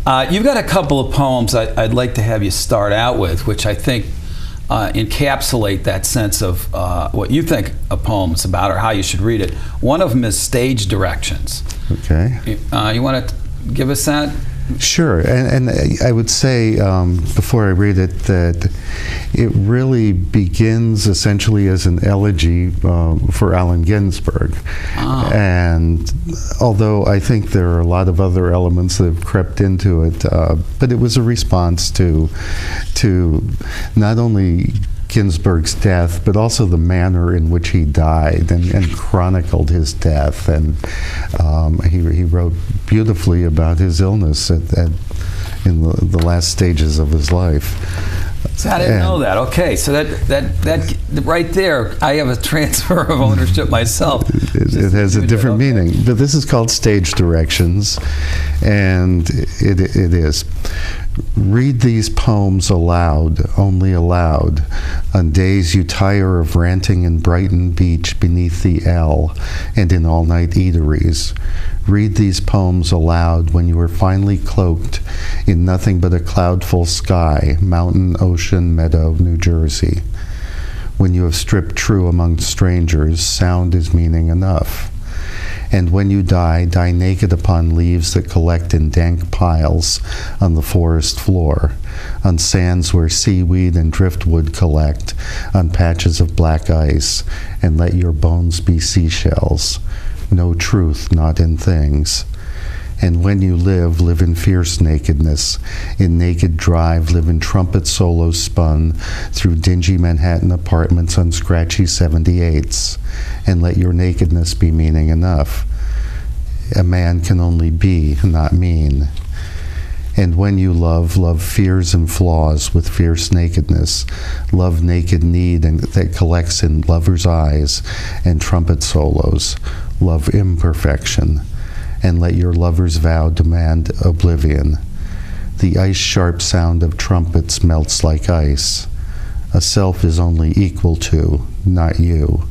You've got a couple of poems I'd like to have you start out with, which I think encapsulate that sense of what you think a poem is about or how you should read it. One of them is Stage Directions. Okay. You want to give us that? Sure, and I would say before I read it that it really begins essentially as an elegy for Allen Ginsberg. And although I think there are a lot of other elements that have crept into it, but it was a response to not only Ginsberg's death, but also the manner in which he died, and chronicled his death. And he wrote beautifully about his illness in the last stages of his life. So I didn't know that. Okay, so that right there, I have a transfer of ownership myself. It has a different meaning, but this is called Stage Directions, and it is. Read these poems aloud, only aloud, on days you tire of ranting in Brighton Beach beneath the L and in all-night eateries. Read these poems aloud when you are finally cloaked in nothing but a cloudful sky, mountain, ocean, meadow, New Jersey. When you have stripped true among strangers, sound is meaning enough. And when you die, die naked upon leaves that collect in dank piles on the forest floor, on sands where seaweed and driftwood collect, on patches of black ice, and let your bones be seashells. No truth, not in things. And when you live, live in fierce nakedness. In naked drive, live in trumpet solos spun through dingy Manhattan apartments on scratchy 78s. And let your nakedness be meaning enough. A man can only be, not mean. And when you love, love fears and flaws with fierce nakedness. Love naked need that collects in lovers' eyes and trumpet solos. Love imperfection. And let your lover's vow demand oblivion. The ice-sharp sound of trumpets melts like ice. A self is only equal to, not you.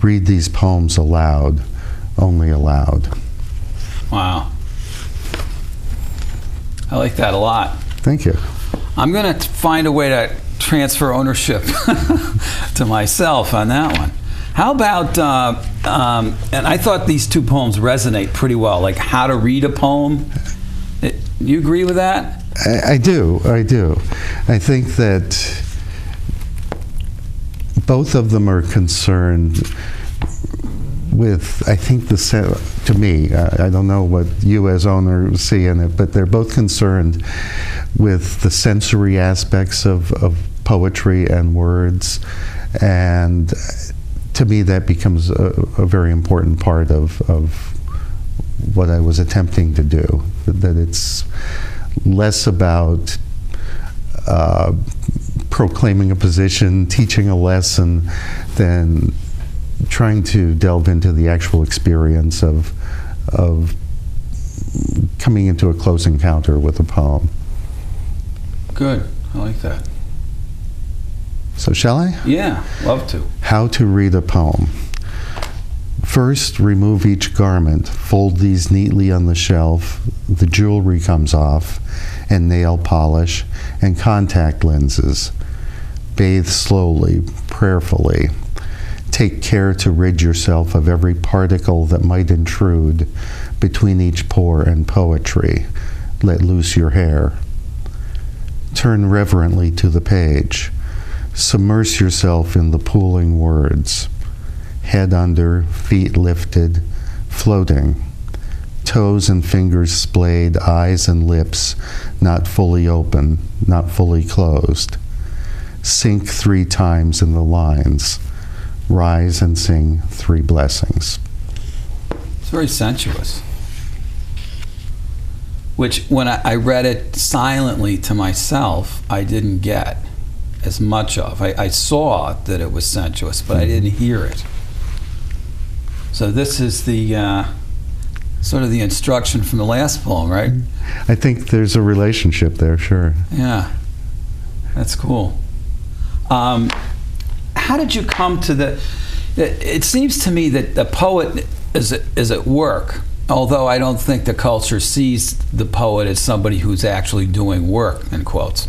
Read these poems aloud, only aloud. Wow. I like that a lot. Thank you. I'm going to find a way to transfer ownership to myself on that one. How about, and I thought these two poems resonate pretty well, like How to Read a Poem. You agree with that? I do. I think that both of them are concerned with, I think, to me, I don't know what you as owner see in it, but they're both concerned with the sensory aspects of poetry and words. And to me, that becomes a very important part of what I was attempting to do. That it's less about proclaiming a position, teaching a lesson, than trying to delve into the actual experience of coming into a close encounter with a poem. Good. I like that. So shall I? Yeah, love to. How to read a poem. First, remove each garment, fold these neatly on the shelf, the jewelry comes off, and nail polish, and contact lenses. Bathe slowly, prayerfully. Take care to rid yourself of every particle that might intrude between each pore and poetry. Let loose your hair. Turn reverently to the page. Submerge yourself in the pooling words. Head under, feet lifted, floating. Toes and fingers splayed, eyes and lips not fully open, not fully closed. Sink 3 times in the lines. Rise and sing 3 blessings. It's very sensuous. Which, when I read it silently to myself, I didn't get as much of. I saw that it was sensuous, but I didn't hear it. So this is the sort of the instruction from the last poem, right? I think there's a relationship there, sure. Yeah, that's cool. How did you come to it seems to me that the poet is at work although I don't think the culture sees the poet as somebody who's actually doing work, in quotes.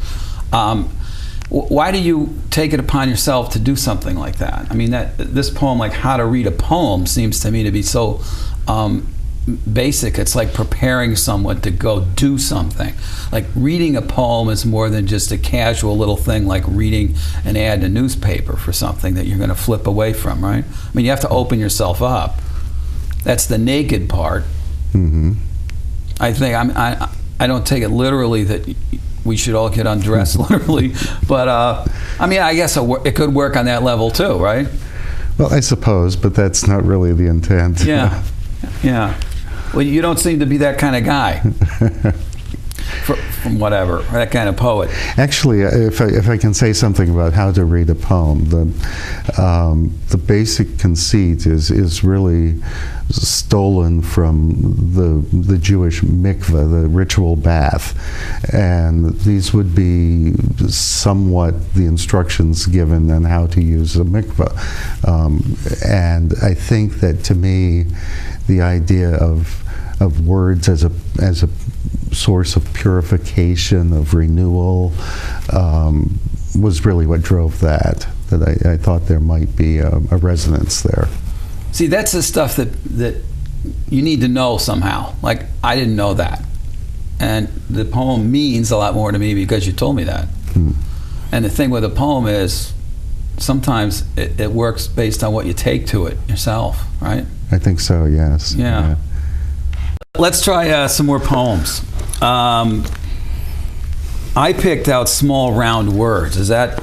Why do you take it upon yourself to do something like that? I mean, this poem, like How to Read a Poem, seems to me to be so basic. It's like preparing someone to go do something. Like reading a poem is more than just a casual little thing like reading an ad in a newspaper for something that you're going to flip away from, right? I mean, you have to open yourself up. That's the naked part. Mm-hmm. I think I don't take it literally that we should all get undressed literally, but I mean, I guess it could work on that level too, right? Well, I suppose, but that's not really the intent. Yeah, yeah. Well, you don't seem to be that kind of guy. From whatever, that kind of poet. Actually, if I can say something about How to Read a Poem, the basic conceit is really stolen from the Jewish mikveh, the ritual bath, and these would be somewhat the instructions given on how to use a mikveh. And I think that, to me, the idea of words as a source of purification, of renewal, was really what drove that I thought there might be a resonance there. See, that's the stuff that you need to know somehow. Like, I didn't know that. And the poem means a lot more to me because you told me that. And the thing with a poem is sometimes it works based on what you take to it yourself, right? I think so, yes. Yeah. Let's try some more poems. I picked out Small Round Words. Is that...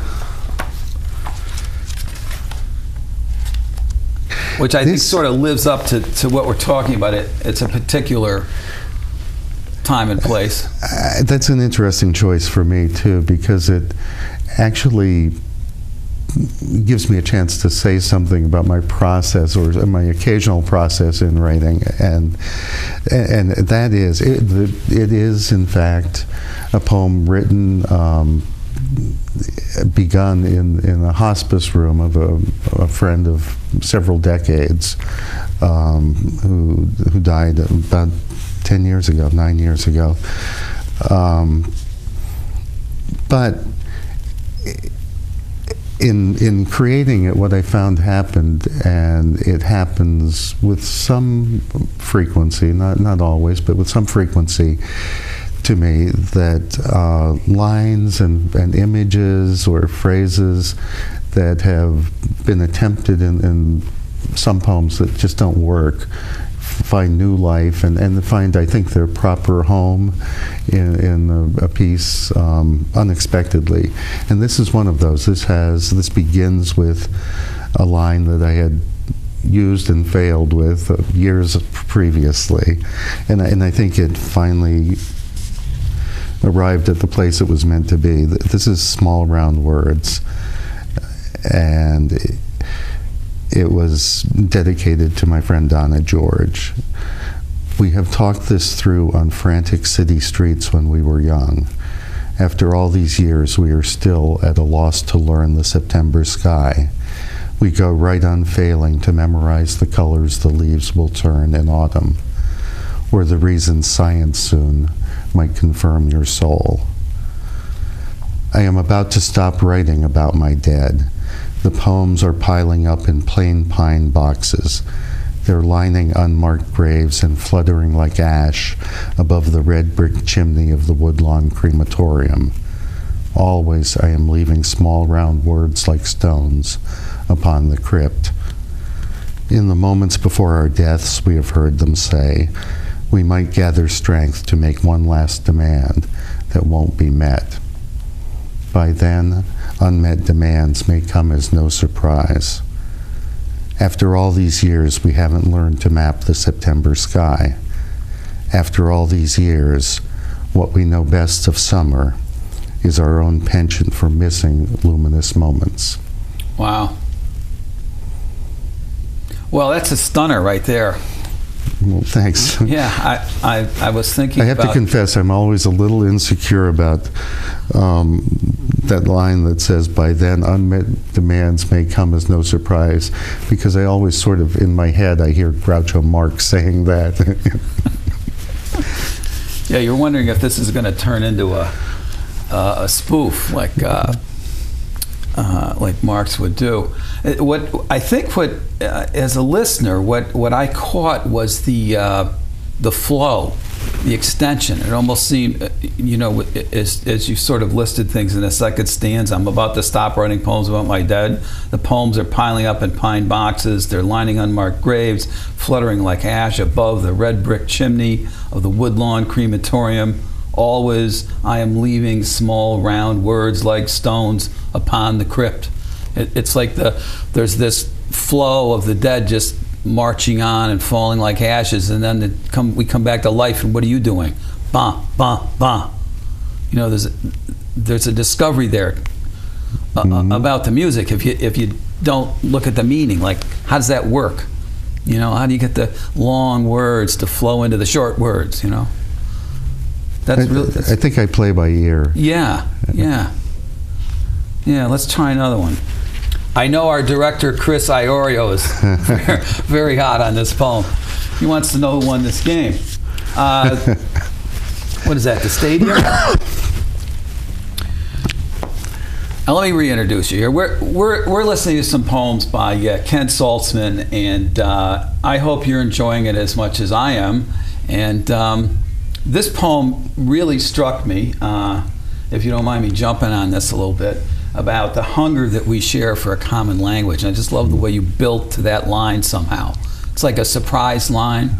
Which I think sort of lives up to what we're talking about. It's a particular time and place. That's an interesting choice for me, too, because it actually gives me a chance to say something about my process, or my occasional process in writing, and that is, it is in fact a poem written, begun in a hospice room of a friend of several decades, who died about 9 years ago. But in creating it, what I found happened, and it happens with some frequency, not always, but with some frequency to me, that lines and images or phrases that have been attempted in some poems that just don't work find new life and find, I think, their proper home in a piece unexpectedly. And this is one of those. This begins with a line that I had used and failed with years previously, and I think it finally arrived at the place it was meant to be. This is Small Round Words, and it was dedicated to my friend Donna George. We have talked this through on frantic city streets when we were young. After all these years, we are still at a loss to learn the September sky. We go right on failing to memorize the colors the leaves will turn in autumn, or the reasons science soon might confirm your soul. I am about to stop writing about my dead. The poems are piling up in plain pine boxes. They're lining unmarked graves and fluttering like ash above the red brick chimney of the Woodlawn crematorium. Always I am leaving small round words like stones upon the crypt. In the moments before our deaths, we have heard them say, we might gather strength to make one last demand that won't be met. By then, unmet demands may come as no surprise. After all these years, we haven't learned to map the September sky. After all these years, what we know best of summer is our own penchant for missing luminous moments. Wow. Well, that's a stunner right there. Well, thanks. Yeah, I was thinking I have to confess, I'm always a little insecure about that line that says, "By then unmet demands may come as no surprise," because I always sort of, in my head, I hear Groucho Marx saying that. Yeah, you're wondering if this is going to turn into a spoof like Marx would do. As a listener, what I caught was the flow, the extension. It almost seemed, as you sort of listed things in the second stanza, I'm about to stop writing poems about my dead. The poems are piling up in pine boxes. They're lining unmarked graves, fluttering like ash above the red brick chimney of the Woodlawn crematorium. Always I am leaving small round words like stones upon the crypt. It's like there's this flow of the dead just marching on and falling like ashes, and then we come back to life, and what are you doing? Bah, bah, bah. There's a discovery there about the music if you don't look at the meaning. Like, how does that work? How do you get the long words to flow into the short words? I think I play by ear. Yeah. Let's try another one. I know our director, Chris Iorio, is very hot on this poem. He wants to know who won this game. What is that, the stadium? Now, let me reintroduce you here. We're listening to some poems by Kenneth Salzmann, and I hope you're enjoying it as much as I am. And this poem really struck me, if you don't mind me jumping on this a little bit, about the hunger that we share for a common language. And I just love the way you built to that line somehow. It's like a surprise line.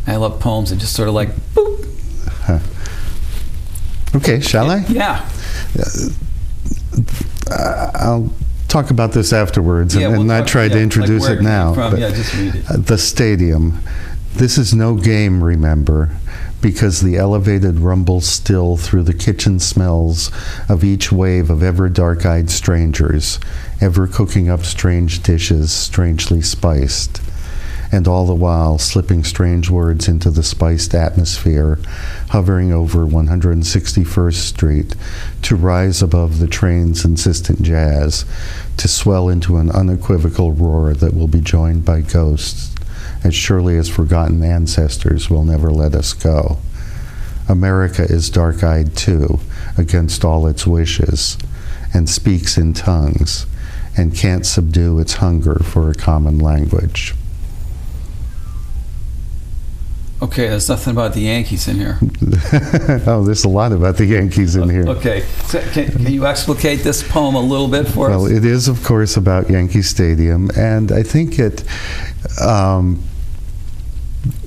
I love poems that just sort of like, boop. Okay, shall I? Yeah. I'll talk about this afterwards and not try to introduce it now. Just read it. The stadium. This is no game, remember, because the elevated rumbles still through the kitchen smells of each wave of ever dark-eyed strangers, ever cooking up strange dishes strangely spiced, and all the while slipping strange words into the spiced atmosphere, hovering over 161st Street, to rise above the train's insistent jazz, to swell into an unequivocal roar that will be joined by ghosts, as surely as forgotten ancestors will never let us go. America is dark-eyed too, against all its wishes, and speaks in tongues, and can't subdue its hunger for a common language. Okay, there's nothing about the Yankees in here. Oh, there's a lot about the Yankees in here. Okay, so can you explicate this poem a little bit for us? Well, it is, of course, about Yankee Stadium, and I think it,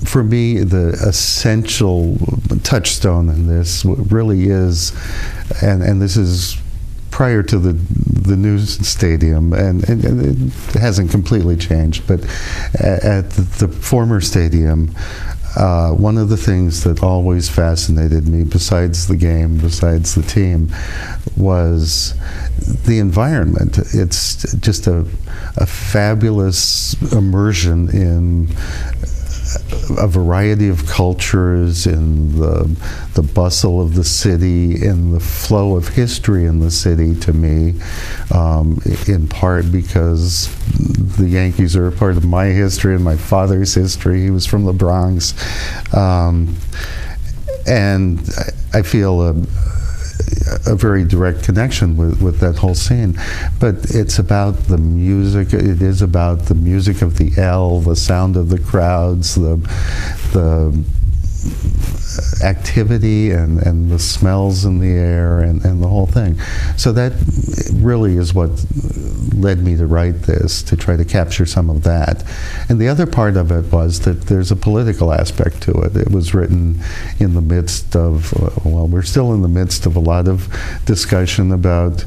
for me, the essential touchstone in this really is, and this is prior to the new stadium, and it hasn't completely changed, but at the former stadium, one of the things that always fascinated me, besides the game, besides the team, was the environment. It's just a fabulous immersion in a variety of cultures, in the bustle of the city, in the flow of history in the city, to me, in part because the Yankees are a part of my history and my father's history. He was from the Bronx. And I feel a very direct connection with that whole scene. But it's about the music. It is about the music of the L, the sound of the crowds, the activity and the smells in the air and the whole thing. So that really is what led me to write this, to try to capture some of that. And the other part of it was that there's a political aspect to it. It was written in the midst of, well, we're still in the midst of a lot of discussion about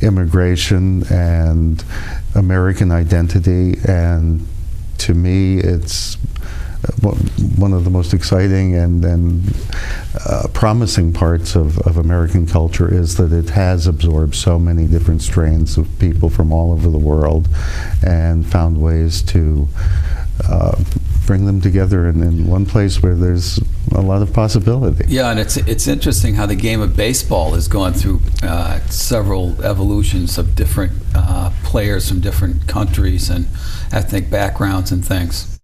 immigration and American identity, and to me it's one of the most exciting and promising parts of American culture is that it has absorbed so many different strains of people from all over the world and found ways to bring them together in one place where there's a lot of possibility. Yeah, and it's interesting how the game of baseball has gone through several evolutions of different players from different countries and ethnic backgrounds and things.